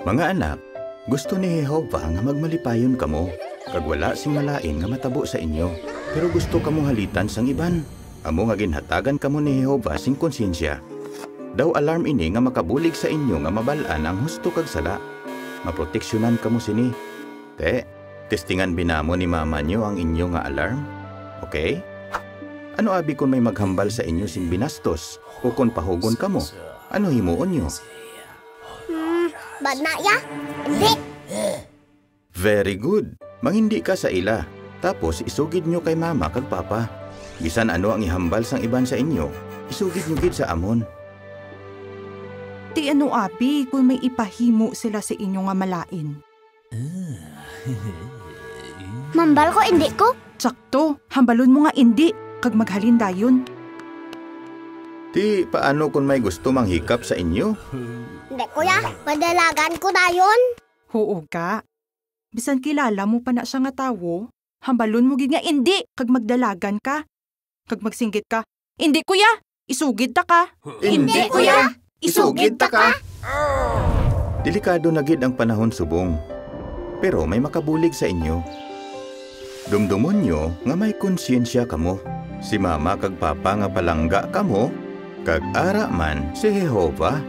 Mga anak, gusto ni Jehovah nga magmalipayon kamo, kag wala sing malain nga matabo sa inyo. Pero gusto kamo halitan sang iban. Amo nga ginhatagan kamo ni Jehovah sing konsensya. Daw alarm ini nga makabulig sa inyo nga mabalaan ang husto kag sala. Maproteksyonan kamo sini. Testingan binamo ni mama nyo ang inyo nga alarm. Okay? Ano abi kung may maghambal sa inyo sing binastos? O kung pahugon kamo? Ano himuon nyo? Bad na ya? Hindi. Very good. Manghindi ka sa ila. Tapos isugid nyo kay mama kag papa. Bisan ano ang ihambal sang iban sa inyo, isugid nyo gid sa amon. Ti ano abi kung may ipahimo sila sa inyo nga malain? Mambal ko, hindi ko. Sakto, hambalon mo nga indi, kag maghalin dayon. Ti paano kung may gusto manghikap sa inyo? Hindi kuya, madalagan ko na yun. Oo ka. Bisan kilala mo pa na siya nga tawo, hambalon mo gid nga indi, kag magdalagan ka. Kag magsinggit ka, indi kuya, isugid ta ka. Indi kuya, isugid ta ka. Delikado na gid ang panahon subong. Pero may makabulig sa inyo. Dumdumon nyo nga may konsyensya kamo. Si mama kag papa nga palangga kamo, kag ara man si Jehovah.